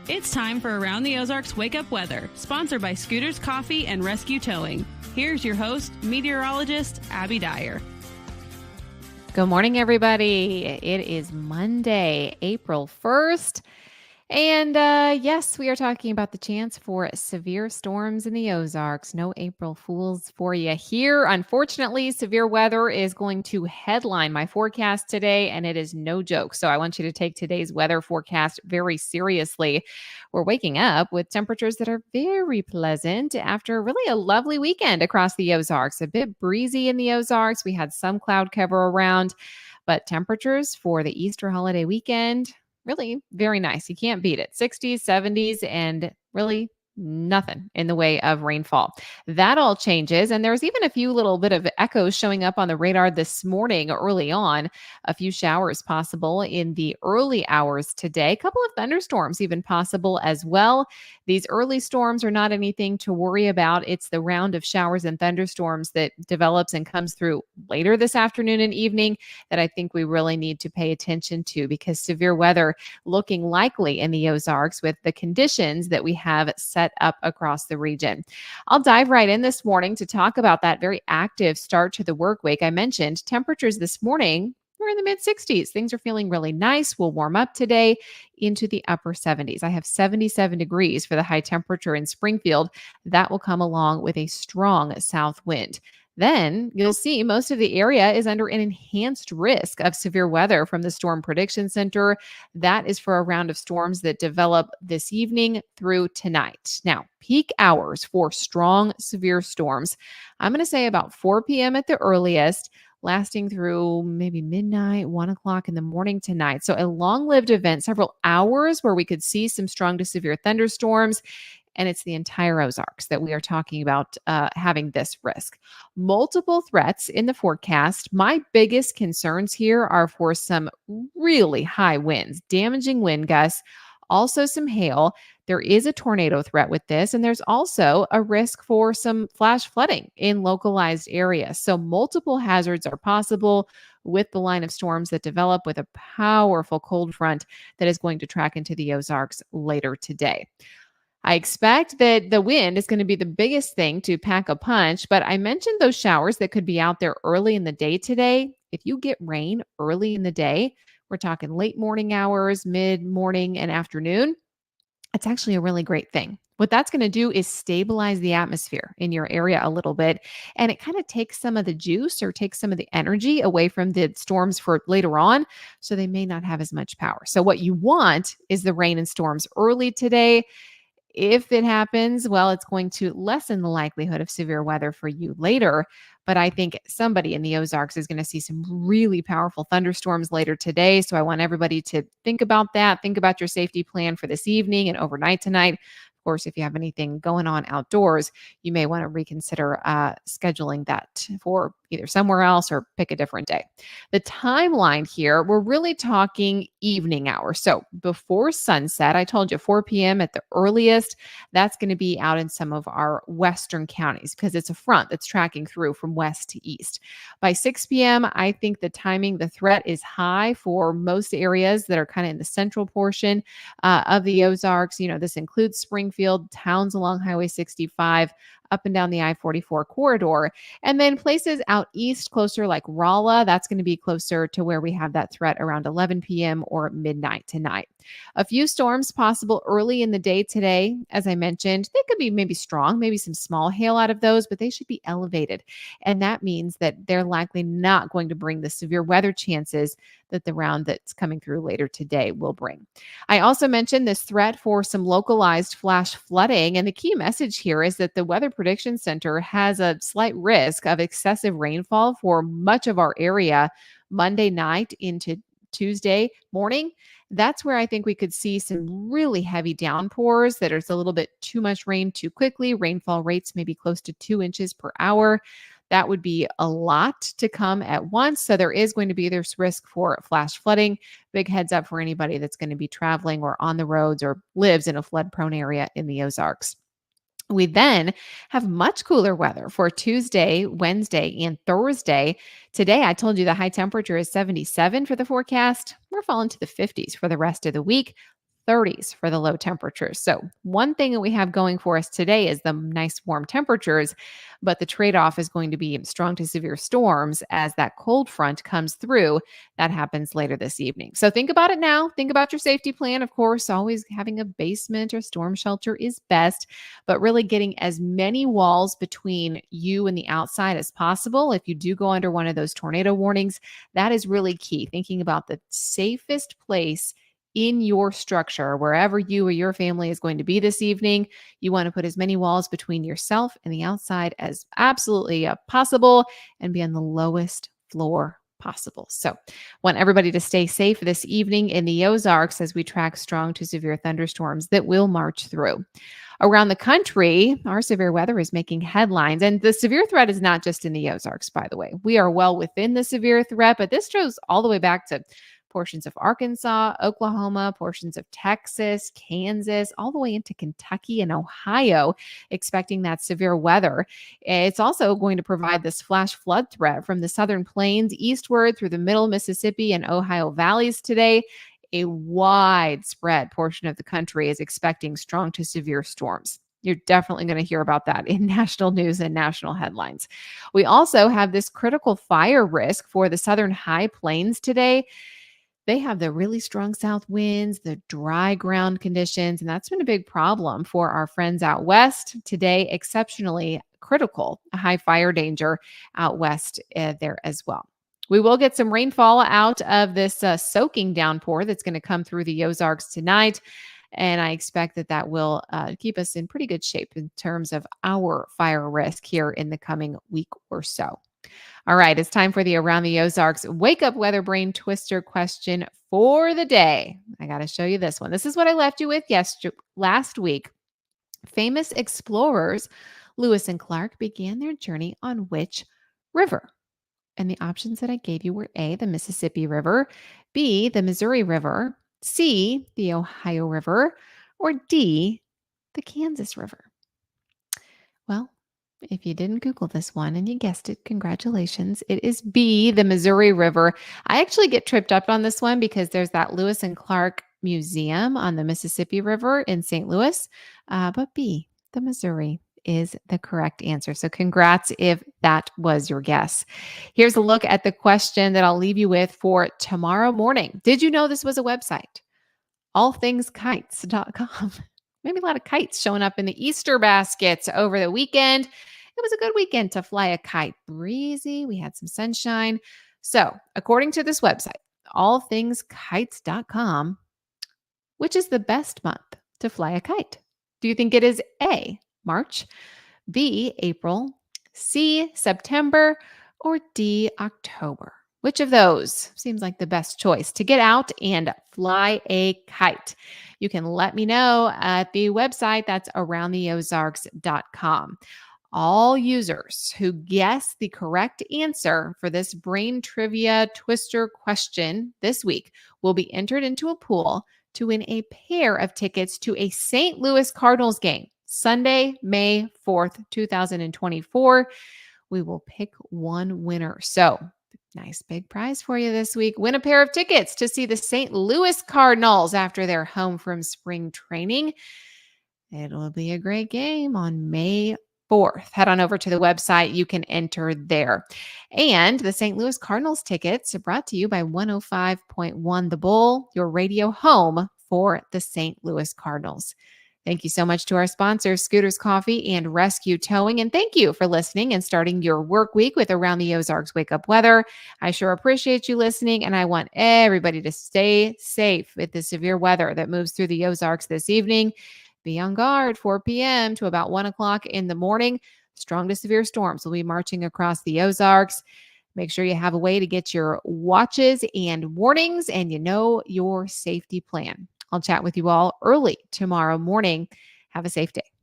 It's time for Around the Ozarks Wake Up Weather, sponsored by Scooters Coffee and Rescue Towing. Here's your host, meteorologist Abby Dyer. Good morning, everybody. It is Monday, April 1st. And yes, we are talking about the chance for severe storms in the Ozarks. No April Fools for you here. Unfortunately, severe weather is going to headline my forecast today, and it is no joke. So I want you to take today's weather forecast very seriously. We're waking up with temperatures that are very pleasant after really a lovely weekend across the Ozarks. A bit breezy in the Ozarks. We had some cloud cover around, but temperatures for the Easter holiday weekend, really very nice. You can't beat it. 60s, 70s, and really nothing in the way of rainfall. That all changes. And there's even a few little bit of echoes showing up on the radar this morning early on. A few showers possible in the early hours today. A couple of thunderstorms even possible as well. These early storms are not anything to worry about. It's the round of showers and thunderstorms that develops and comes through later this afternoon and evening that I think we really need to pay attention to, because severe weather looking likely in the Ozarks with the conditions that we have set up across the region. I'll dive right in this morning to talk about that very active start to the work week. I mentioned temperatures this morning, we're in the mid 60s. Things are feeling really nice. We'll warm up today into the upper 70s. I have 77 degrees for the high temperature in Springfield. That will come along with a strong south wind. Then you'll see most of the area is under an enhanced risk of severe weather from the Storm Prediction Center. That is for a round of storms that develop this evening through tonight. Now, peak hours for strong, severe storms, I'm going to say about 4 p.m. at the earliest, lasting through maybe midnight, 1 o'clock in the morning tonight. So a long-lived event, several hours where we could see some strong to severe thunderstorms. And it's the entire Ozarks that we are talking about having this risk. Multiple threats in the forecast. My biggest concerns here are for some really high winds, damaging wind gusts, also some hail. There is a tornado threat with this, and there's also a risk for some flash flooding in localized areas. So multiple hazards are possible with the line of storms that develop with a powerful cold front that is going to track into the Ozarks later today. I expect that the wind is going to be the biggest thing to pack a punch, but I mentioned those showers that could be out there early in the day today. If you get rain early in the day, we're talking late morning hours, mid-morning and afternoon, it's actually a really great thing. What that's going to do is stabilize the atmosphere in your area a little bit, and it kind of takes some of the juice or takes some of the energy away from the storms for later on, so they may not have as much power. So what you want is the rain and storms early today. If it happens, well, it's going to lessen the likelihood of severe weather for you later. But I think somebody in the Ozarks is going to see some really powerful thunderstorms later today. So I want everybody to think about that. Think about your safety plan for this evening and overnight tonight. Of course, if you have anything going on outdoors, you may want to reconsider scheduling that for either somewhere else or pick a different day. The timeline here, we're really talking evening hours. So before sunset, I told you 4 p.m. at the earliest. That's going to be out in some of our western counties because it's a front that's tracking through from west to east. By 6 p.m., I think the timing, the threat is high for most areas that are kind of in the central portion of the Ozarks. You know, this includes Springfield, towns along Highway 65, up and down the I-44 corridor. And then places out east closer like Rolla, that's going to be closer to where we have that threat around 11 p.m. or midnight tonight. A few storms possible early in the day today. As I mentioned, they could be maybe strong, maybe some small hail out of those, but they should be elevated. And that means that they're likely not going to bring the severe weather chances that the round that's coming through later today will bring. I also mentioned this threat for some localized flash flooding. And the key message here is that the Weather Prediction Center has a slight risk of excessive rainfall for much of our area Monday night into Tuesday morning. That's where I think we could see some really heavy downpours that is a little bit too much rain too quickly. Rainfall rates may be close to 2 inches per hour. That would be a lot to come at once. So there is going to be this risk for flash flooding. Big heads up for anybody that's going to be traveling or on the roads or lives in a flood prone area in the Ozarks. We then have much cooler weather for Tuesday, Wednesday, and Thursday. Today, I told you the high temperature is 77 for the forecast. We're falling to the 50s for the rest of the week. 30s for the low temperatures. So, one thing that we have going for us today is the nice warm temperatures, but the trade off is going to be strong to severe storms as that cold front comes through. That happens later this evening. So, think about it now. Think about your safety plan. Of course, always having a basement or storm shelter is best, but really getting as many walls between you and the outside as possible. If you do go under one of those tornado warnings, that is really key. Thinking about the safest place in your structure, wherever you or your family is going to be this evening. You want to put as many walls between yourself and the outside as absolutely possible and be on the lowest floor possible. So, want everybody to stay safe this evening in the Ozarks as we track strong to severe thunderstorms that will march through. Around the country, our severe weather is making headlines. And the severe threat is not just in the Ozarks, by the way. We are well within the severe threat, but this goes all the way back to portions of Arkansas, Oklahoma, portions of Texas, Kansas, all the way into Kentucky and Ohio, expecting that severe weather. It's also going to provide this flash flood threat from the southern plains eastward through the middle Mississippi and Ohio valleys today. A widespread portion of the country is expecting strong to severe storms. You're definitely going to hear about that in national news and national headlines. We also have this critical fire risk for the southern high plains today. They have the really strong south winds, the dry ground conditions, and that's been a big problem for our friends out west. Today, exceptionally critical, a high fire danger out west there as well. We will get some rainfall out of this soaking downpour that's going to come through the Ozarks tonight. And I expect that that will keep us in pretty good shape in terms of our fire risk here in the coming week or so. All right, it's time for the Around the Ozarks Wake Up Weather Brain Twister question for the day. I got to show you this one. This is what I left you with last week. Famous explorers Lewis and Clark began their journey on which river? And the options that I gave you were A, the Mississippi River, B, the Missouri River, C, the Ohio River, or D, the Kansas River. Well, if you didn't Google this one and you guessed it, congratulations. It is B, the Missouri River. I actually get tripped up on this one because there's that Lewis and Clark Museum on the Mississippi River in St. Louis. But B, the Missouri is the correct answer. So congrats if that was your guess. Here's a look at the question that I'll leave you with for tomorrow morning. Did you know this was a website? Allthingskites.com. Maybe a lot of kites showing up in the Easter baskets over the weekend. It was a good weekend to fly a kite. Breezy. We had some sunshine. So, according to this website, allthingskites.com, which is the best month to fly a kite? Do you think it is A, March, B, April, C, September, or D, October? Which of those seems like the best choice to get out and fly a kite? You can let me know at the website. That's aroundtheozarks.com. All users who guess the correct answer for this brain trivia twister question this week will be entered into a pool to win a pair of tickets to a St. Louis Cardinals game, Sunday, May 4th, 2024. We will pick one winner. So, nice big prize for you this week. Win a pair of tickets to see the St. Louis Cardinals after they're home from spring training. It'll be a great game on May 4th. Head on over to the website. You can enter there. And the St. Louis Cardinals tickets are brought to you by 105.1 The Bull, your radio home for the St. Louis Cardinals. Thank you so much to our sponsors, Scooters Coffee and Rescue Towing. And thank you for listening and starting your work week with Around the Ozarks Wake Up Weather. I sure appreciate you listening, and I want everybody to stay safe with the severe weather that moves through the Ozarks this evening. Be on guard 4 p.m. to about 1 o'clock in the morning. Strong to severe storms will be marching across the Ozarks. Make sure you have a way to get your watches and warnings, and you know your safety plan. I'll chat with you all early tomorrow morning. Have a safe day.